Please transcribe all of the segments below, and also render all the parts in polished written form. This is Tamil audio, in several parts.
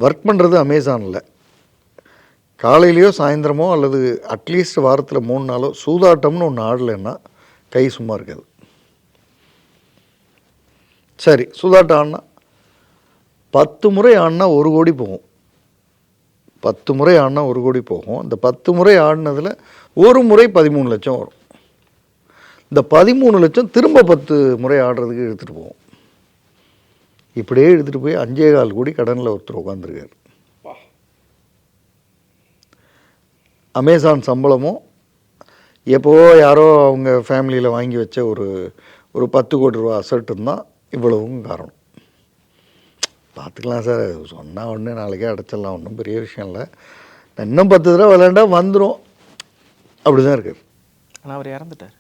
ஒர்க் பண்ணுறது அமேசானில் காலையிலையோ சாயந்தரமோ அல்லது அட்லீஸ்ட் வாரத்தில் 3 நாளோ சூதாட்டம்னு ஒன்று ஆடலைன்னா கை சும்மா இருக்காது. சரி, சூதாட்டம் ஆடினா 10 முறை ஆடினா 1 கோடி போகும். 10 முறை ஆடினா 1 கோடி போகும். இந்த 10 முறை ஆடினதில் ஒரு முறை 13 லட்சம் வரும். இந்த 13 லட்சம் திரும்ப 10 முறை ஆடுறதுக்கு எடுத்துகிட்டு போவோம். இப்படியே எடுத்துகிட்டு போய் 5.25 கோடி கடனில் ஒருத்தர் உட்காந்துருக்காரு. அமேசான் சம்பளமும் எப்போவோ யாரோ அவங்க ஃபேமிலியில் வாங்கி வச்ச ஒரு 10 கோடி ரூபா அசட்டும் தான் இவ்வளவும் காரணம். பார்த்துக்கலாம் சார், சொன்னால் ஒன்று நாளைக்கே அடைச்சிடலாம், ஒன்றும் பெரிய விஷயம் இல்லை, இன்னும் 10 தடவை விளையாண்டா வந்துடும், அப்படி தான் இருக்கார். ஆனால் அவர் இறந்துட்டார்.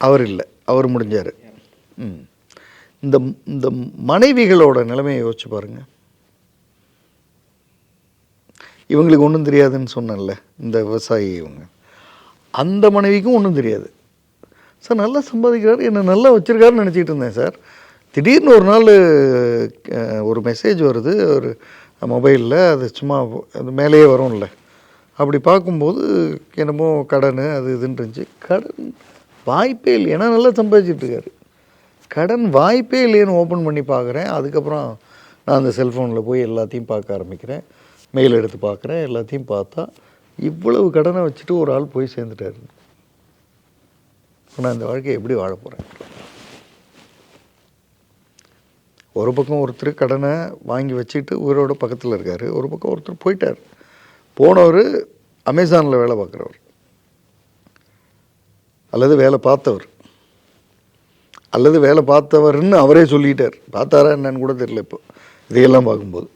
அவர் இல்லை, அவர் முடிஞ்சார். இந்த மனைவிகளோட நிலைமையை யோசிச்சு பாருங்கள். இவங்களுக்கு ஒன்றும் தெரியாதுன்னு சொன்னேன்ல, இந்த விவசாயி இவங்க, அந்த மனைவிக்கும் ஒன்றும் தெரியாது. சார் நல்லா சம்பாதிக்கிறார், என்னை நல்லா வச்சுருக்காருன்னு நினச்சிக்கிட்டு இருந்தேன் சார். திடீர்னு ஒரு நாள் ஒரு மெசேஜ் வருது ஒரு மொபைலில், அது சும்மா அது மேலேயே வரும்ல, அப்படி பார்க்கும்போது என்னமோ கடன் அது இதுன்னு இருந்துச்சு. கடன் வாய்ப்பே இல்லை, ஏன்னா நல்லா சம்பாதிச்சிட்டு இருக்காரு. கடன் வாய்ப்பே இல்லைன்னு ஓப்பன் பண்ணி பார்க்குறேன். அதுக்கப்புறம் நான் அந்த செல்ஃபோனில் போய் எல்லாத்தையும் பார்க்க ஆரம்பிக்கிறேன், மெயில் எடுத்து பார்க்குறேன். எல்லாத்தையும் பார்த்தா இவ்வளவு கடனை வச்சுட்டு ஒரு ஆள் போய் சேர்ந்துட்டாரு. நான் இந்த வாழ்க்கையை எப்படி வாழ போகிறேன்? ஒரு பக்கம் ஒருத்தர் கடனை வாங்கி வச்சுட்டு உயிரோட பக்கத்தில் இருக்கார், ஒரு பக்கம் ஒருத்தர் போயிட்டார். போனவர் அமேசானில் வேலை பார்க்குறவர் அல்லது வேலை பார்த்தவர் அல்லது வேலை பார்த்தவர்னு அவரே சொல்லிட்டார். பார்த்தாரா என்னன்னு கூட தெரியல இப்போ இதையெல்லாம் பார்க்கும்போது.